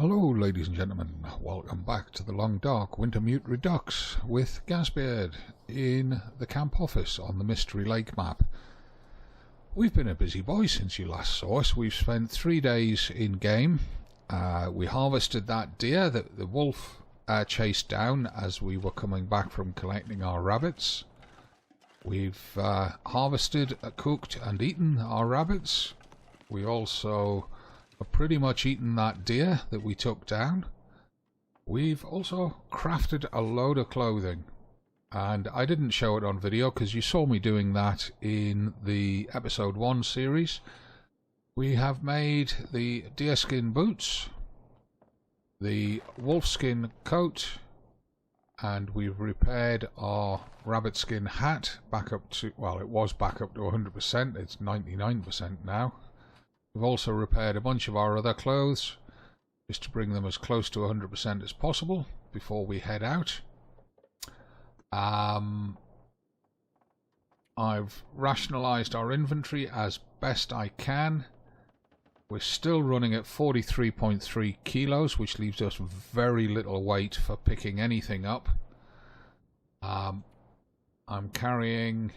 Hello ladies and gentlemen, welcome back to the long dark Wintermute Redux with Gazbeard in the camp office on the Mystery Lake map. We've been a busy boy since you last saw us. We've spent 3 days in game. We harvested that deer that the wolf chased down as we were coming back from collecting our rabbits. We've harvested, cooked and eaten our rabbits. We also have pretty much eaten that deer that we took down. We've also crafted a load of clothing, and I didn't show it on video because you saw me doing that in the episode 1 series. We have made the deerskin boots, the wolfskin coat, and we've repaired our rabbit skin hat back up to, well, it was back up to 100%, it's 99% now. We've also repaired a bunch of our other clothes, just to bring them as close to 100% as possible before we head out. I've rationalised our inventory as best I can. We're still running at 43.3 kilos, which leaves us very little weight for picking anything up. I'm carrying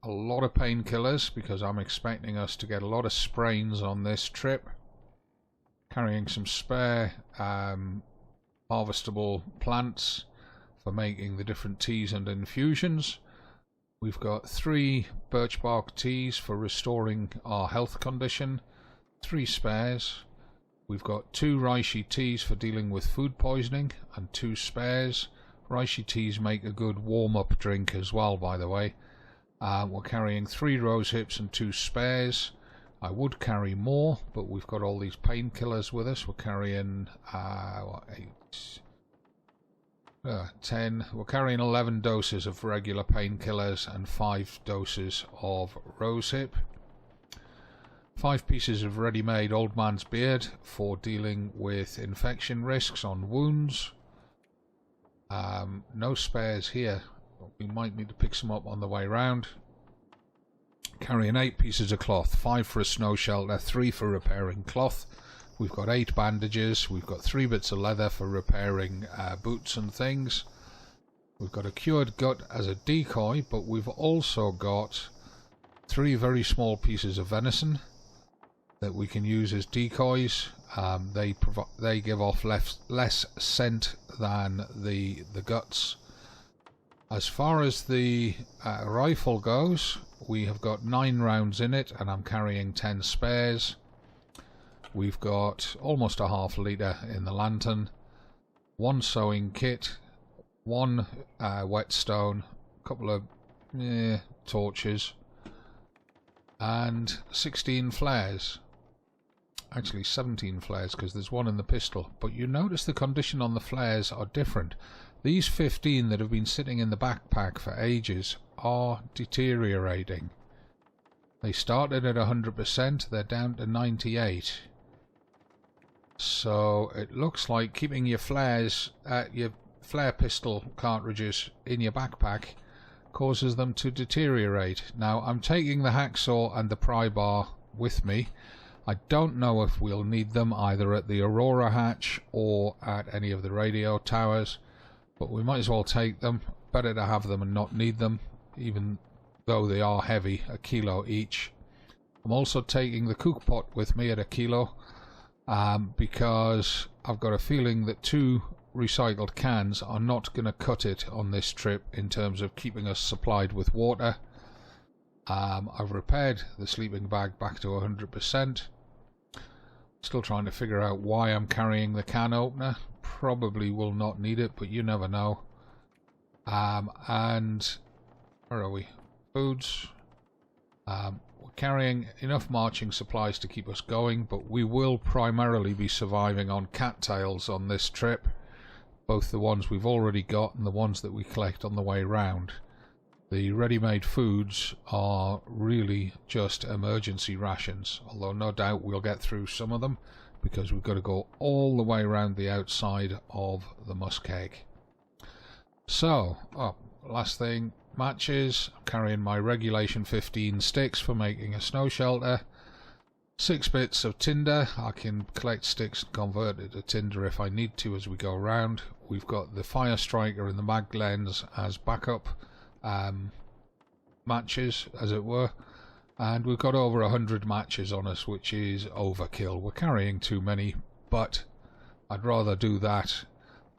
a lot of painkillers because I'm expecting us to get a lot of sprains on this trip. Carrying some spare harvestable plants for making the different teas and infusions. We've got 3 birch bark teas for restoring our health condition, 3 spares. We've got 2 reishi teas for dealing with food poisoning and 2 spares. Reishi teas make a good warm-up drink as well, by the way. We're carrying 3 rose hips and 2 spares. I would carry more, but we've got all these painkillers with us. We're carrying 10. We're carrying 11 doses of regular painkillers and 5 doses of rose hip. 5 pieces of ready-made old man's beard for dealing with infection risks on wounds. No spares here. We might need to pick some up on the way round. Carrying 8 pieces of cloth, 5 for a snow shelter, 3 for repairing cloth. We've got 8 bandages. We've got 3 bits of leather for repairing boots and things. We've got a cured gut as a decoy, but we've also got 3 very small pieces of venison that we can use as decoys. They give off less scent than the guts. As far as the rifle goes, we have got 9 rounds in it, and I'm carrying 10 spares. We've got almost a ½ litre in the lantern, 1 sewing kit, 1 whetstone, a couple of torches, and 16 flares. Actually 17 flares, because there's 1 in the pistol. But you notice the condition on the flares are different. These 15 that have been sitting in the backpack for ages are deteriorating. They started at 100%, they're down to 98. So it looks like keeping your flares, your flare pistol cartridges in your backpack causes them to deteriorate. Now I'm taking the hacksaw and the pry bar with me. I don't know if we'll need them either at the Aurora Hatch or at any of the radio towers, but we might as well take them. Better to have them and not need them, even though they are heavy, 1 kilo each. I'm also taking the cook pot with me at 1 kilo, because I've got a feeling that 2 recycled cans are not going to cut it on this trip in terms of keeping us supplied with water. I've repaired the sleeping bag back to 100%. Still trying to figure out why I'm carrying the can opener. Probably will not need it, but you never know. And where are we? Foods. We're carrying enough marching supplies to keep us going, but we will primarily be surviving on cattails on this trip. Both the ones we've already got and the ones that we collect on the way round. The ready-made foods are really just emergency rations, although no doubt we'll get through some of them because we've got to go all the way around the outside of the muskeg. So, last thing, matches. I'm carrying my regulation 15 sticks for making a snow shelter. 6 bits of tinder. I can collect sticks and convert it to tinder if I need to as we go around. We've got the fire striker and the mag lens as backup matches, as it were. And we've got over 100 matches on us, which is overkill. We're carrying too many, but I'd rather do that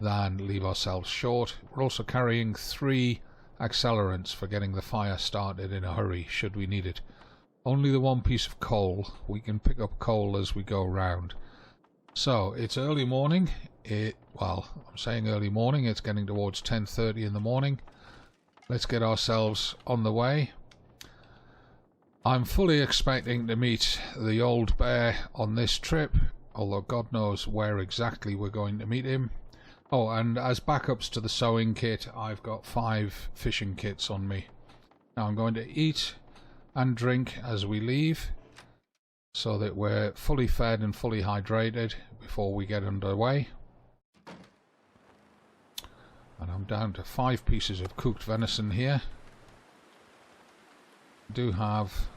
than leave ourselves short. We're also carrying 3 accelerants for getting the fire started in a hurry, should we need it. Only the 1 piece of coal. We can pick up coal as we go around. So, it's early morning. Well, I'm saying early morning. It's getting towards 10:30 in the morning. Let's get ourselves on the way. I'm fully expecting to meet the old bear on this trip, although God knows where exactly we're going to meet him. Oh, and as backups to the sewing kit, I've got 5 fishing kits on me. Now I'm going to eat and drink as we leave, so that we're fully fed and fully hydrated before we get underway. And I'm down to 5 pieces of cooked venison here. I do have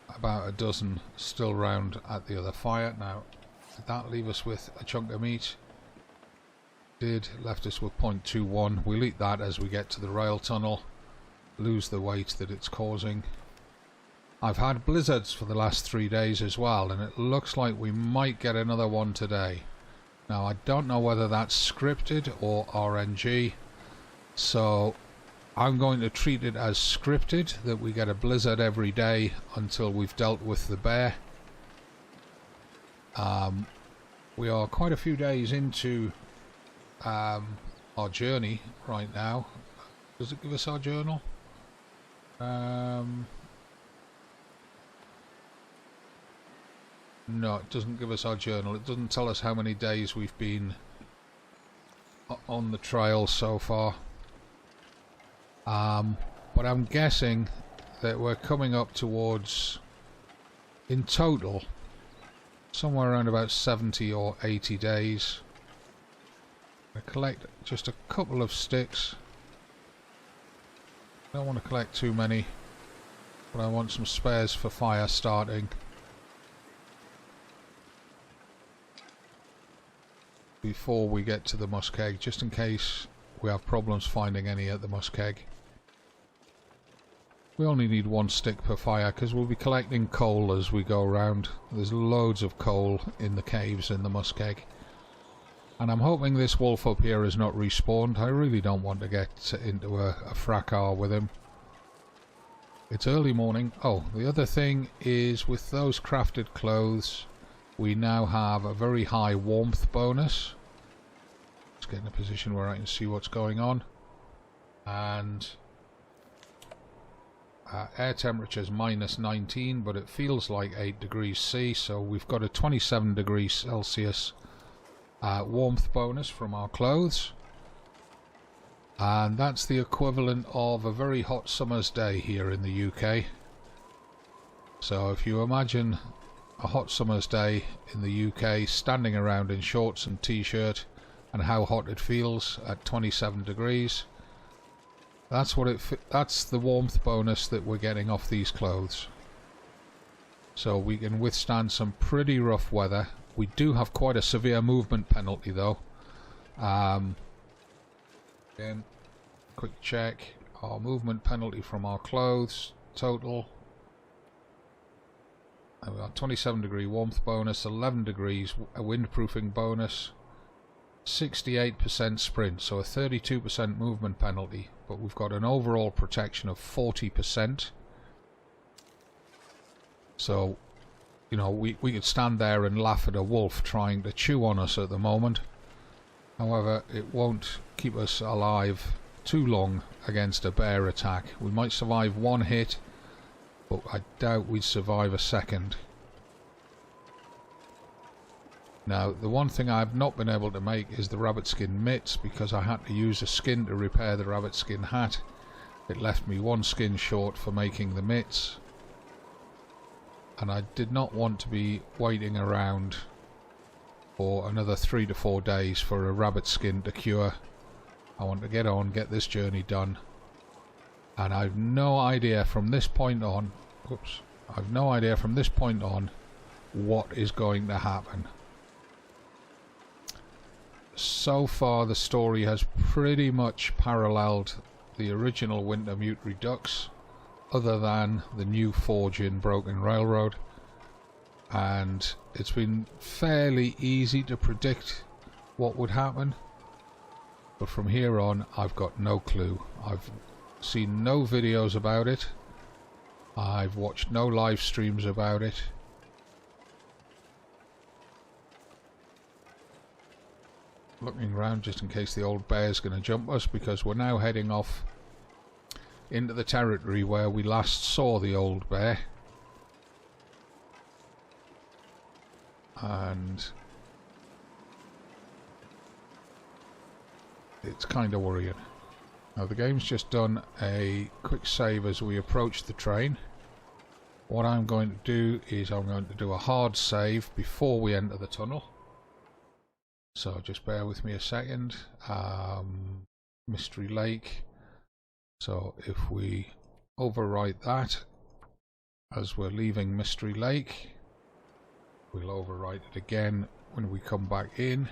about a dozen still round at the other fire. Now, did that leave us with a chunk of meat? Left us with 0.21. We'll eat that as we get to the rail tunnel, lose the weight that it's causing. I've had blizzards for the last 3 days as well, and it looks like we might get another one today. Now, I don't know whether that's scripted or RNG, so I'm going to treat it as scripted, that we get a blizzard every day until we've dealt with the bear. We are quite a few days into our journey right now. Does it give us our journal? No, it doesn't give us our journal. It doesn't tell us how many days we've been on the trail so far. But I'm guessing that we're coming up towards, in total, somewhere around about 70 or 80 days. I collect just a couple of sticks. I don't want to collect too many, but I want some spares for fire starting. Before we get to the Muskeg, just in case we have problems finding any at the Muskeg. We only need 1 stick per fire because we'll be collecting coal as we go around. There's loads of coal in the caves in the Muskeg. And I'm hoping this wolf up here is not respawned. I really don't want to get into a fracas with him. It's early morning. Oh, the other thing is, with those crafted clothes, we now have a very high warmth bonus. Let's get in a position where I can see what's going on. And air temperature is -19, but it feels like 8 degrees C, so we've got a 27 degrees Celsius warmth bonus from our clothes. And that's the equivalent of a very hot summer's day here in the UK. So if you imagine a hot summer's day in the UK, standing around in shorts and t-shirt, and how hot it feels at 27 degrees. That's the warmth bonus that we're getting off these clothes. So we can withstand some pretty rough weather. We do have quite a severe movement penalty though. Again, quick check. Our movement penalty from our clothes total. We've got 27 degree warmth bonus, 11 degrees a windproofing bonus, 68% sprint, so a 32% movement penalty, but we've got an overall protection of 40%. So, you know, we could stand there and laugh at a wolf trying to chew on us at the moment. However, it won't keep us alive too long against a bear attack. We might survive 1 hit, but I doubt we'd survive a second. Now, the one thing I've not been able to make is the rabbit skin mitts, because I had to use a skin to repair the rabbit skin hat. It left me 1 skin short for making the mitts. And I did not want to be waiting around for another 3 to 4 days for a rabbit skin to cure. I want to get on, get this journey done. And I've no idea from this point on, I've no idea from this point on what is going to happen. So far the story has pretty much paralleled the original Wintermute Redux, other than the new forge in Broken Railroad, and it's been fairly easy to predict what would happen, but from here on I've got no clue. I've seen no videos about it, I've watched no live streams about it. Looking around just in case the old bear's going to jump us, because we're now heading off into the territory where we last saw the old bear. And it's kind of worrying. Now the game's just done a quick save as we approach the train. What I'm going to do is I'm going to do a hard save before we enter the tunnel. So just bear with me a second. Mystery Lake. So if we overwrite that as we're leaving Mystery Lake, we'll overwrite it again when we come back in.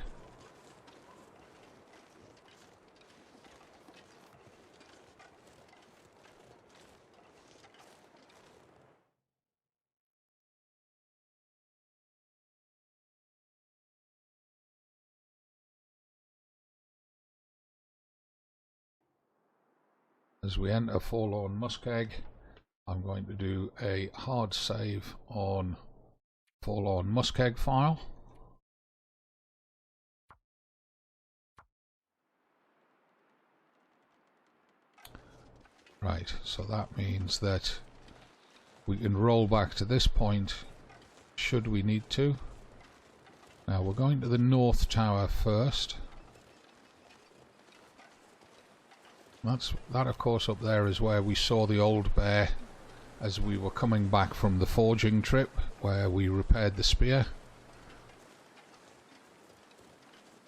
As we enter Forlorn Muskeg, I'm going to do a hard save on Forlorn Muskeg file. Right, so that means that we can roll back to this point should we need to. Now we're going to the North Tower first. That of course up there is where we saw the old bear as we were coming back from the forging trip, where we repaired the spear.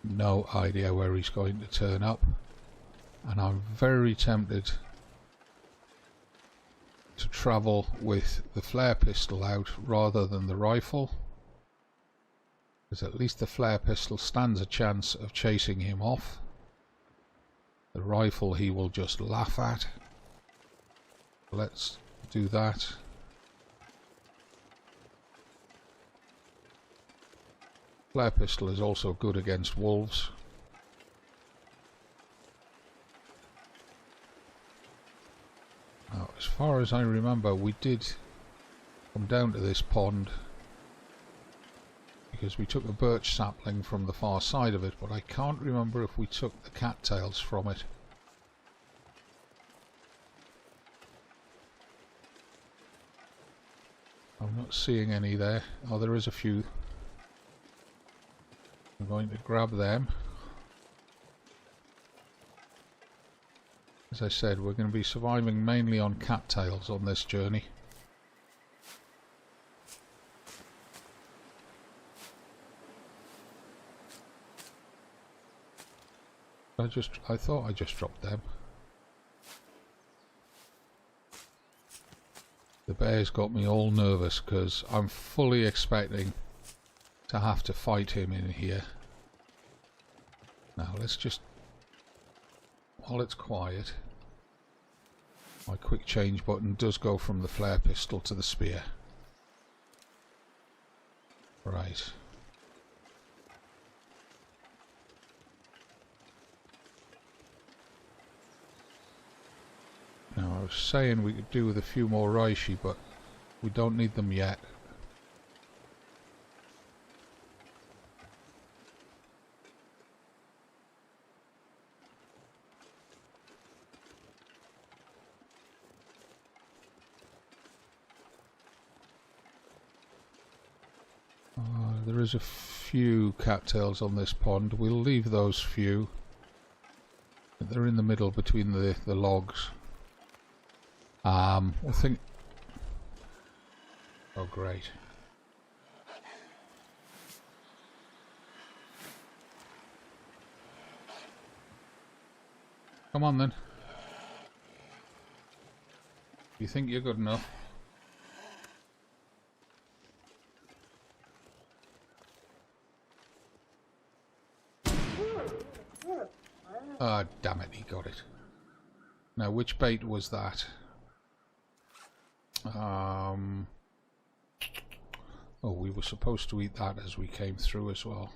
No idea where he's going to turn up, and I'm very tempted to travel with the flare pistol out rather than the rifle, because at least the flare pistol stands a chance of chasing him off. The rifle he will just laugh at. Let's do that. Flare pistol is also good against wolves. Now, as far as I remember, we did come down to this pond because we took a birch sapling from the far side of it, but I can't remember if we took the cattails from it. I'm not seeing any there. Oh, there is a few. I'm going to grab them. As I said, we're going to be surviving mainly on cattails on this journey. I thought I just dropped them. The bear's got me all nervous because I'm fully expecting to have to fight him in here. Now let's just, while it's quiet, my quick change button does go from the flare pistol to the spear. Right. Now I was saying we could do with a few more reishi, but we don't need them yet. There is a few cattails on this pond. We'll leave those few. They're in the middle between the logs. I think... Oh, great. Come on then. You think you're good enough? Ah, damn it, he got it. Now, which bait was that? Oh, we were supposed to eat that as we came through as well.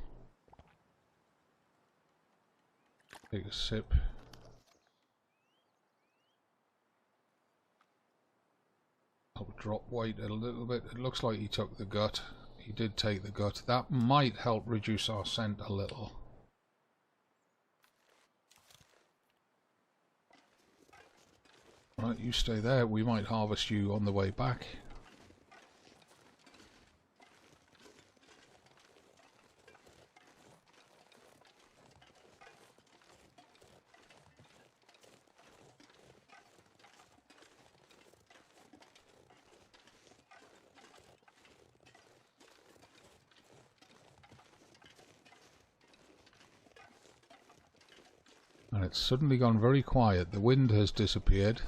Take a sip. I'll drop weight a little bit. It looks like he took the gut. He did take the gut. That might help reduce our scent a little. Right, you stay there. We might harvest you on the way back. And it's suddenly gone very quiet. The wind has disappeared.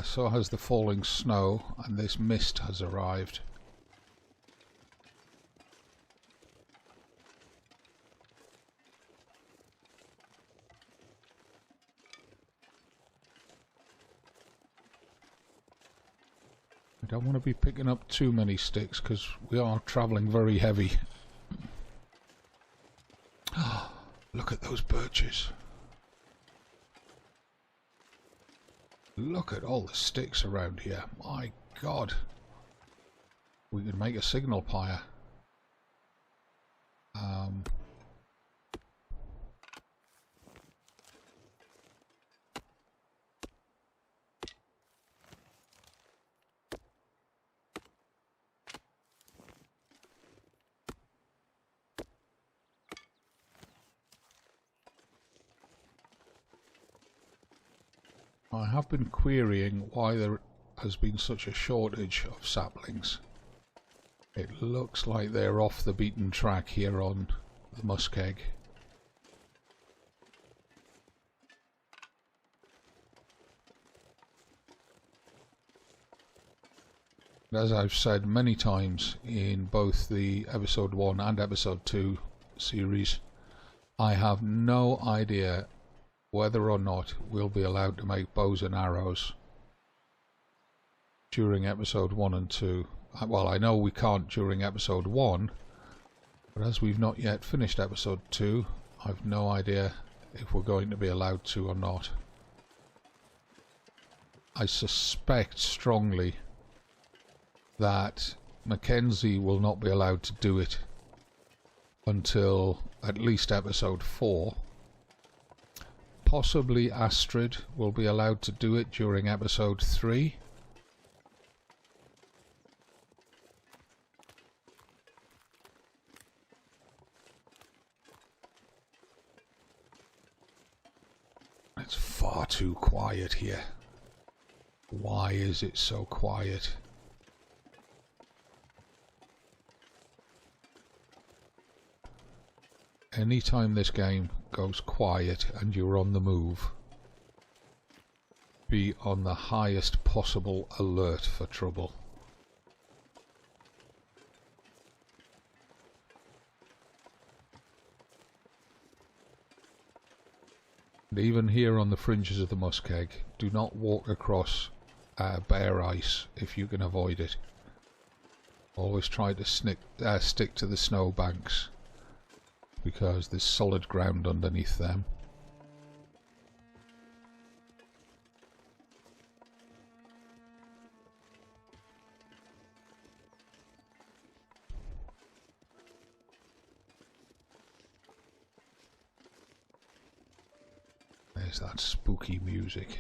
So has the falling snow, and this mist has arrived. I don't want to be picking up too many sticks because we are travelling very heavy. Look at those birches. Look at all the sticks around here. My God. We could make a signal pyre. I have been querying why there has been such a shortage of saplings. It looks like they're off the beaten track here on the Muskeg. As I've said many times in both the episode 1 and episode 2 series, I have no idea whether or not we'll be allowed to make bows and arrows during episode 1 and 2. Well, I know we can't during episode 1, but as we've not yet finished episode 2, I've no idea if we're going to be allowed to or not. I suspect strongly that Mackenzie will not be allowed to do it until at least episode 4. Possibly Astrid will be allowed to do it during episode 3. It's far too quiet here. Why is it so quiet? Anytime this game goes quiet and you're on the move, be on the highest possible alert for trouble. And even here on the fringes of the Muskeg, do not walk across bare ice if you can avoid it. Always try to stick to the snow banks, because there's solid ground underneath them. There's that spooky music.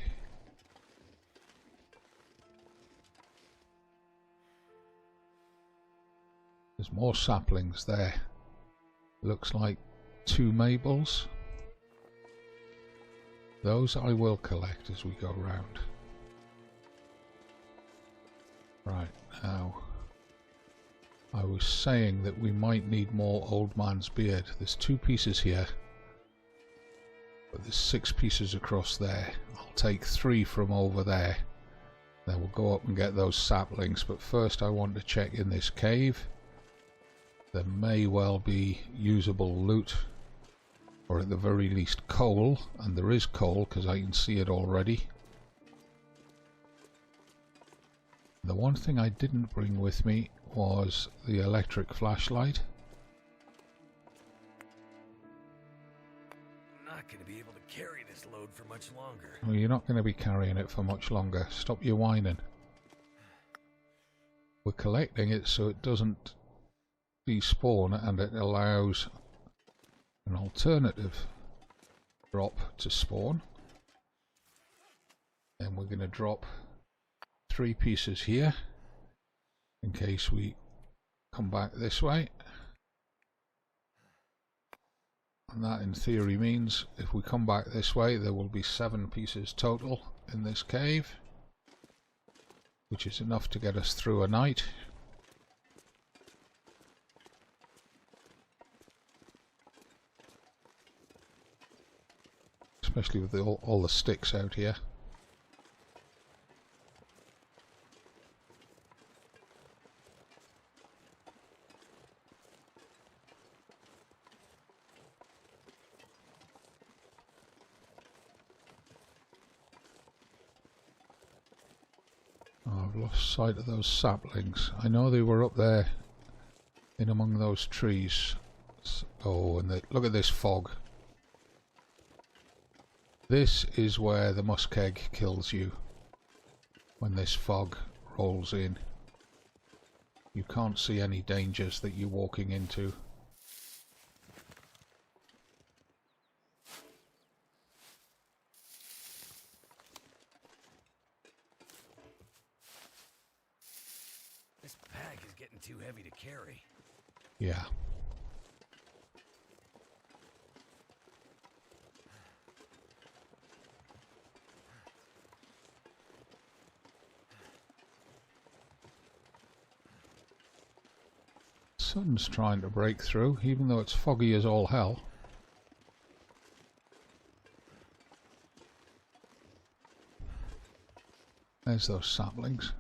There's more saplings there. Looks like 2 maples. Those I will collect as we go round. Right, now I was saying that we might need more old man's beard. There's 2 pieces here, but there's 6 pieces across there. I'll take 3 from over there. Then we'll go up and get those saplings, but first I want to check in this cave. There may well be usable loot. or at the very least coal, and there is coal because I can see it already. The one thing I didn't bring with me was the electric flashlight. I'm not going to be able to carry this load for much longer. Well, you're not going to be carrying it for much longer. Stop your whining. We're collecting it so it doesn't despawn, and it allows an alternative drop to spawn. And we're going to drop 3 pieces here in case we come back this way, and that in theory means if we come back this way there will be 7 pieces total in this cave, which is enough to get us through a night. Especially with all the sticks out here. Oh, I've lost sight of those saplings. I know they were up there in among those trees. Oh, and look at this fog. This is where the muskeg kills you. When this fog rolls in, you can't see any dangers that you're walking into. This pack is getting too heavy to carry. Yeah. Sun's trying to break through, even though it's foggy as all hell. There's those saplings.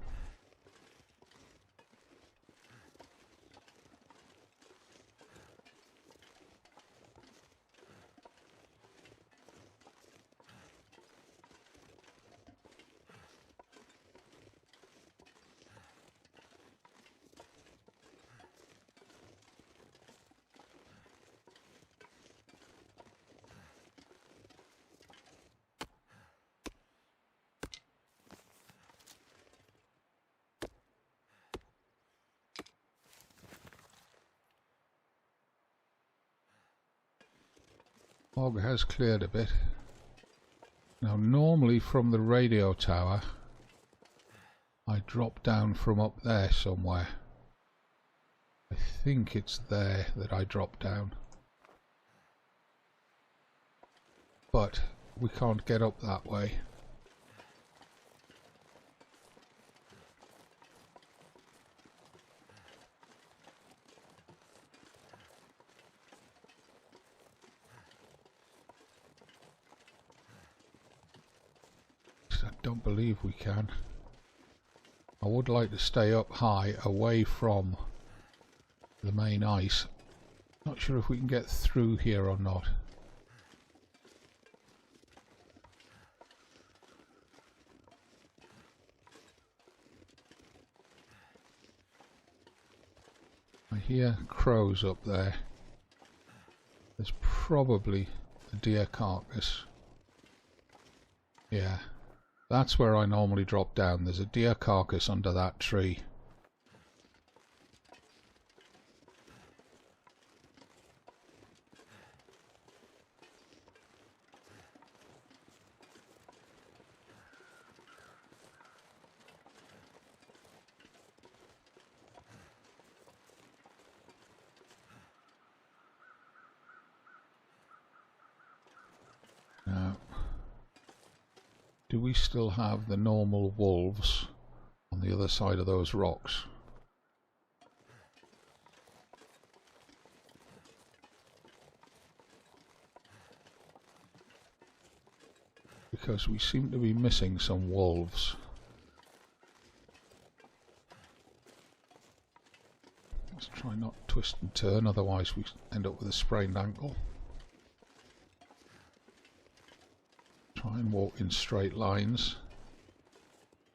Fog has cleared a bit. Now normally from the radio tower I drop down from up there somewhere. I think it's there that I drop down. But we can't get up that way. I don't believe we can. I would like to stay up high away from the main ice. Not sure if we can get through here or not. I hear crows up there. There's probably a deer carcass. Yeah. That's where I normally drop down. There's a deer carcass under that tree. Now, do we still have the normal wolves on the other side of those rocks? Because we seem to be missing some wolves. Let's try not to twist and turn, otherwise we end up with a sprained ankle. Try and walk in straight lines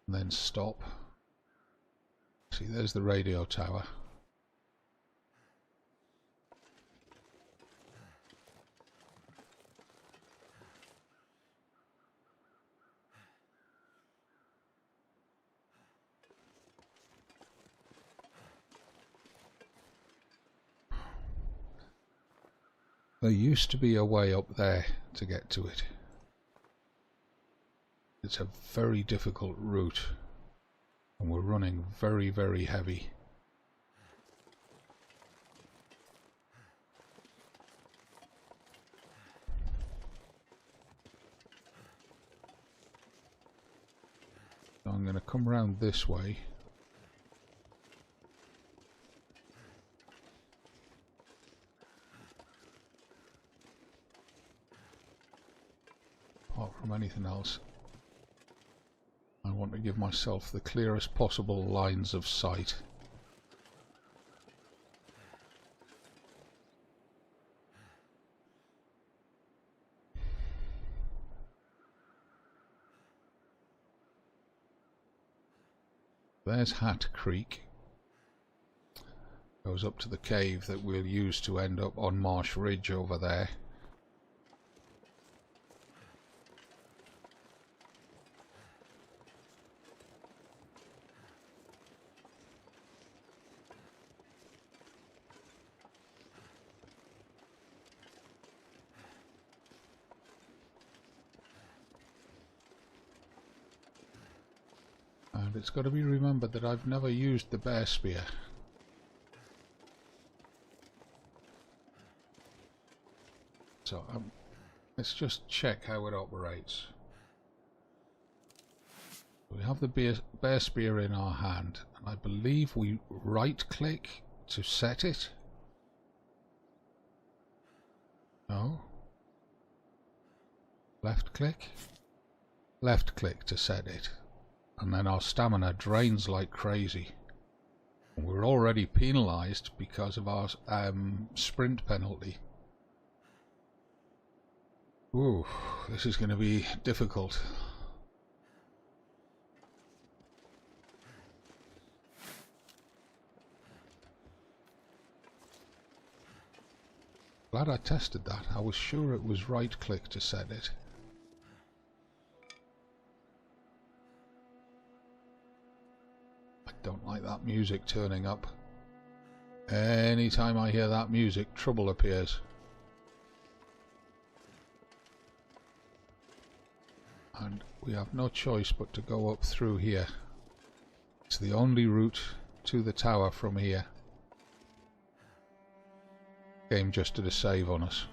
and then stop. See, there's the radio tower. There used to be a way up there to get to it. It's a very difficult route, and we're running very, very heavy. So I'm going to come round this way. Apart from anything else, I want to give myself the clearest possible lines of sight. There's Hat Creek. Goes up to the cave that we'll use to end up on Marsh Ridge over there. And it's got to be remembered that I've never used the bear spear. So let's just check how it operates. We have the bear spear in our hand, and I believe we right click to set it. No. Left click? Left click to set it. And then our stamina drains like crazy. And we're already penalised because of our sprint penalty. Ooh, this is going to be difficult. Glad I tested that. I was sure it was right click to set it. I don't like that music turning up. Anytime I hear that music, trouble appears. And we have no choice but to go up through here. It's the only route to the tower from here. Game just did a save on us.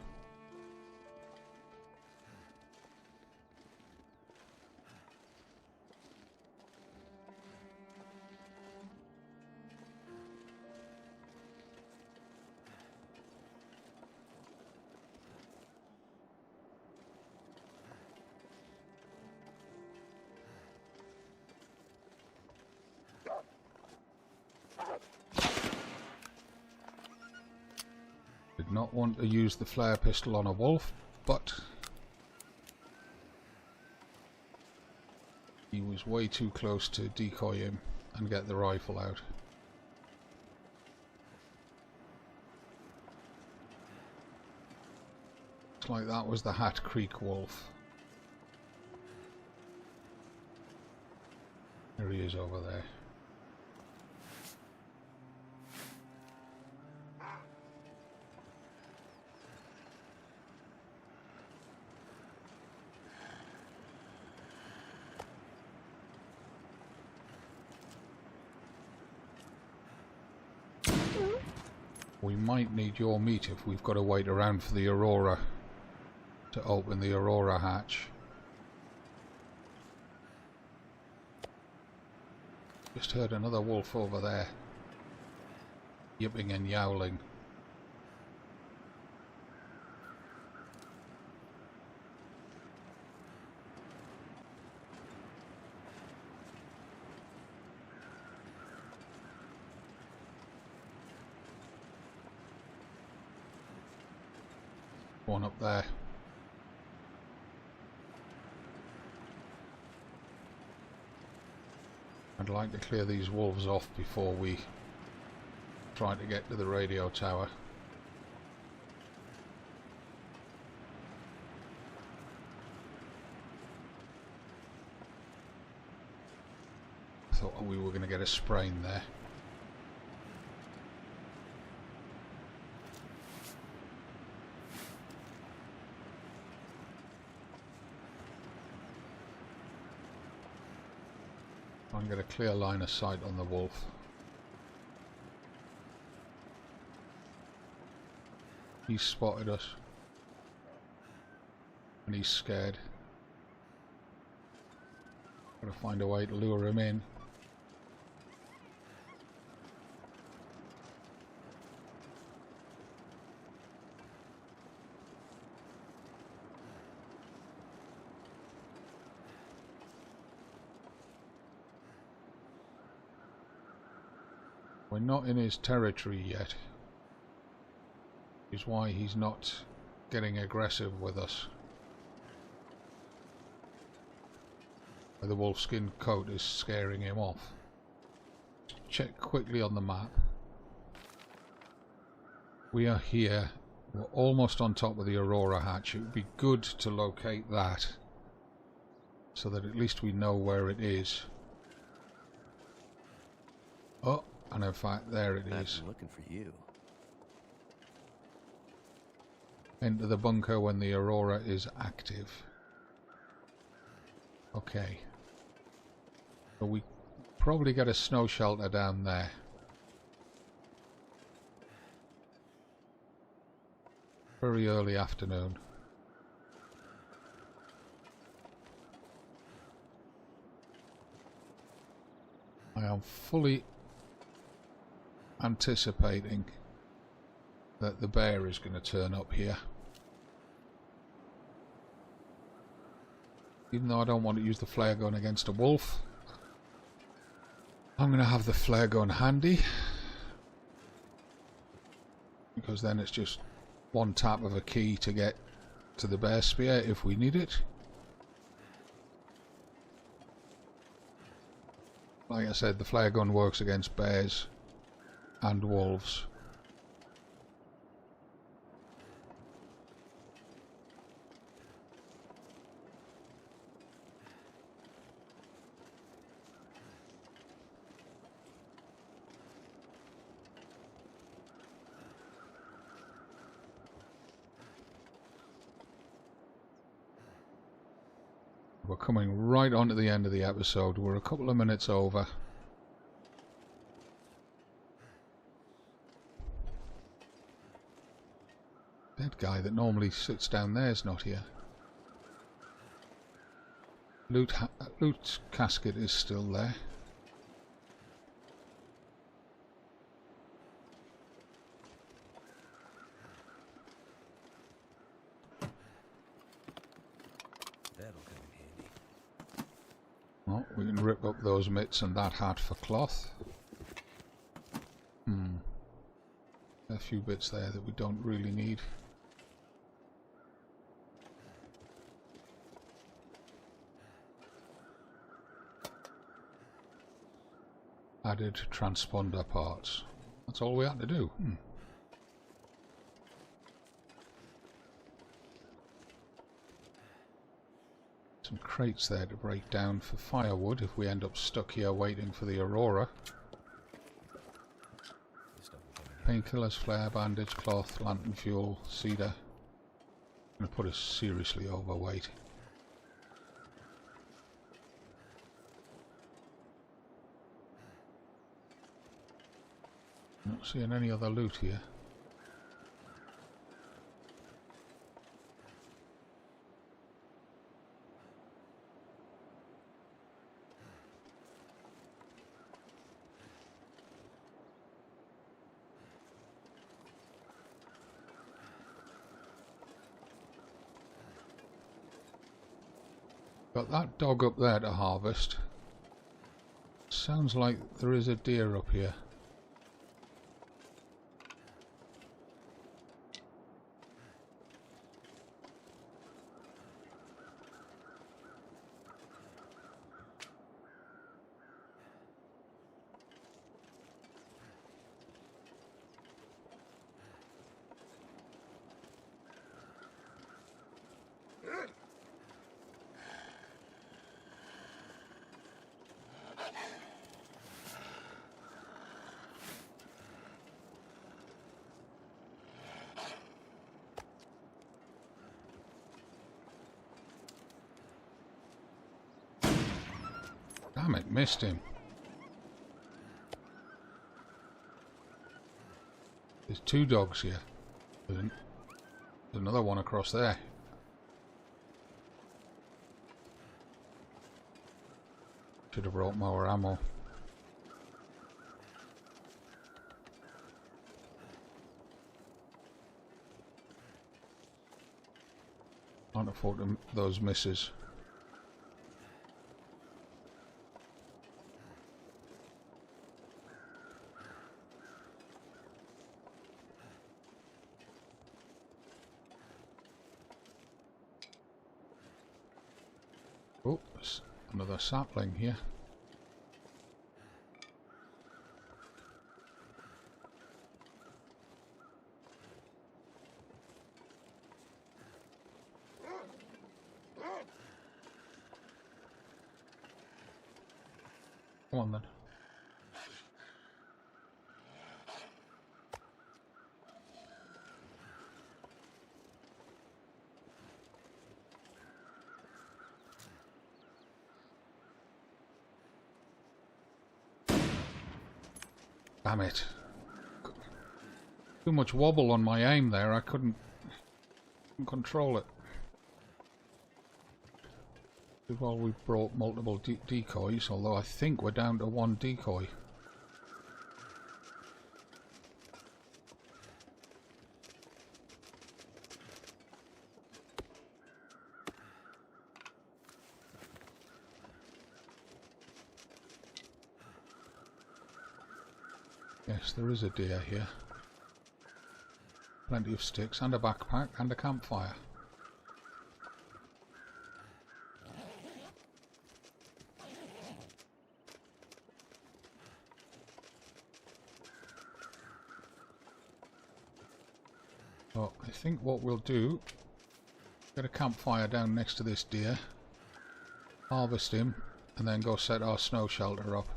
Did not want to use the flare pistol on a wolf, but he was way too close to decoy him and get the rifle out. Looks like that was the Hat Creek wolf. There he is over there. We might need your meat if we've got to wait around for the Aurora to open the Aurora hatch. Just heard another wolf over there, yipping and yowling. One up there. I'd like to clear these wolves off before we try to get to the radio tower. I thought we were going to get a sprain there. I'm going to clear line of sight on the wolf. He's spotted us. And he's scared. Gotta find a way to lure him in. We're not in his territory yet, which is why he's not getting aggressive with us. The wolfskin coat is scaring him off. Check quickly on the map. We are here. We're almost on top of the Aurora Hatch. It would be good to locate that so that at least we know where it is. Oh, and in fact, there it is. I'm looking for you. Enter the bunker when the Aurora is active. Okay. So we probably get a snow shelter down there. Very early afternoon. I am fully anticipating that the bear is going to turn up here. Even though I don't want to use the flare gun against a wolf, I'm going to have the flare gun handy, because then it's just one tap of a key to get to the bear spear if we need it. Like I said, the flare gun works against bears and wolves. We're coming right on to the end of the episode. We're a couple of minutes over. That guy that normally sits down there is not here. Loot casket is still there. Oh, we can rip up those mitts and that hat for cloth. A few bits there that we don't really need. Added transponder parts. That's all we had to do. Some crates there to break down for firewood if we end up stuck here waiting for the Aurora. Painkillers, flare, bandage, cloth, lantern fuel, cedar. Gonna put us seriously overweight. Not seeing any other loot here. Got that dog up there to harvest. Sounds like there is a deer up here. Damn it, missed him. There's 2 dogs here. There's another one across there. Should have brought more ammo. Can't afford those misses. Oh, there's another sapling here. Come on then. Damn it. Too much wobble on my aim there, I couldn't control it. Well, we brought multiple decoys, although I think we're down to 1 decoy. Yes, there is a deer here. Plenty of sticks and a backpack and a campfire. So I think what we'll do, get a campfire down next to this deer, harvest him, and then go set our snow shelter up.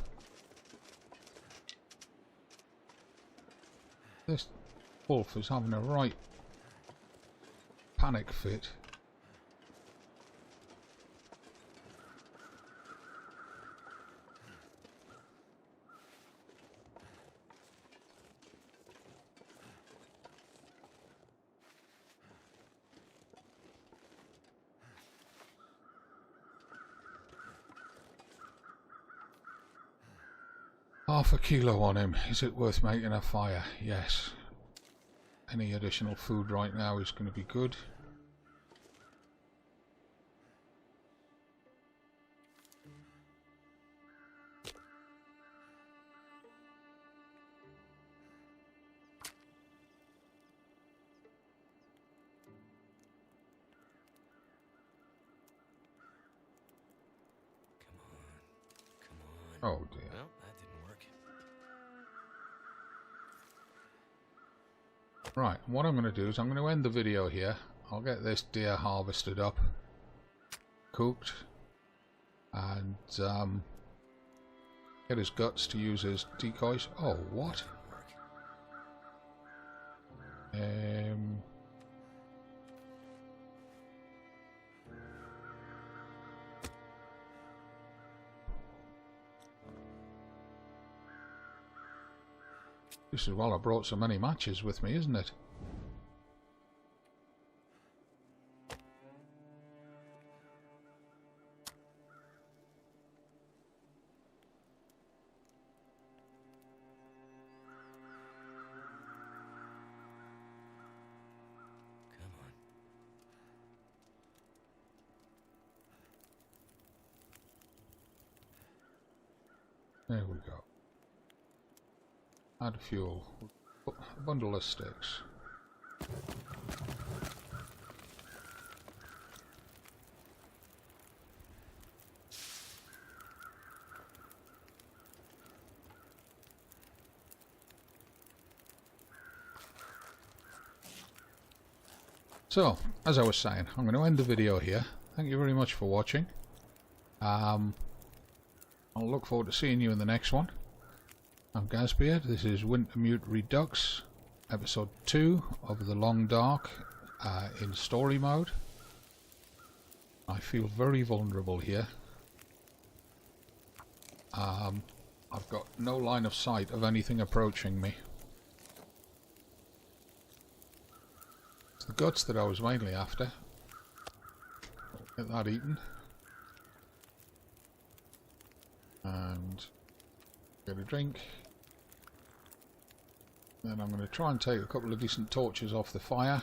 This wolf is having a right panic fit. Half a kilo on him. Is it worth making a fire? Yes. Any additional food right now is going to be good. Come on. Oh dear. Well, that didn't work. Right, what I'm going to do is I'm going to end the video here. I'll get this deer harvested up, cooked, and get his guts to use as decoys. Oh, what? This is well, I brought so many matches with me, isn't it? Come on. There we go. Add fuel. A bundle of sticks. So, as I was saying, I'm going to end the video here. Thank you very much for watching. I'll look forward to seeing you in the next one. I'm Gazbeard, this is Wintermute Redux, episode 2 of The Long Dark in story mode. I feel very vulnerable here. I've got no line of sight of anything approaching me. It's the guts that I was mainly after. Get that eaten. And get a drink. Then I'm going to try and take a couple of decent torches off the fire.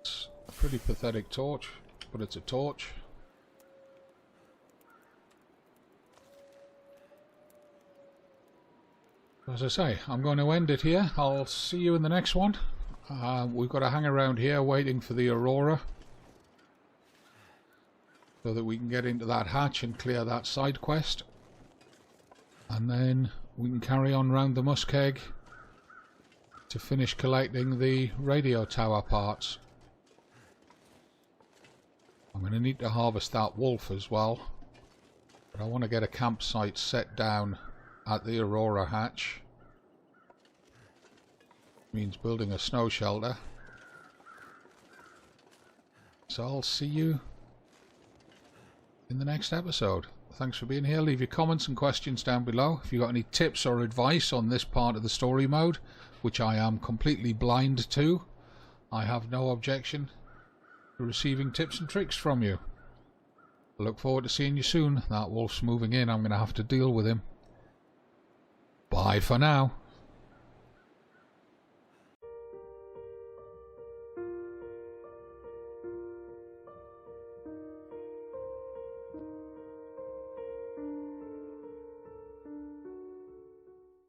It's a pretty pathetic torch, but it's a torch. As I say, I'm going to end it here. I'll see you in the next one. We've got to hang around here waiting for the Aurora, so that we can get into that hatch and clear that side quest. And then we can carry on round the Muskeg to finish collecting the radio tower parts. I'm going to need to harvest that wolf as well. But I want to get a campsite set down at the Aurora Hatch. Means building a snow shelter. So I'll see you in the next episode. Thanks for being here. Leave your comments and questions down below. If you've got any tips or advice on this part of the story mode, which I am completely blind to, I have no objection to receiving tips and tricks from you. I look forward to seeing you soon. That wolf's moving in. I'm going to have to deal with him. Bye for now.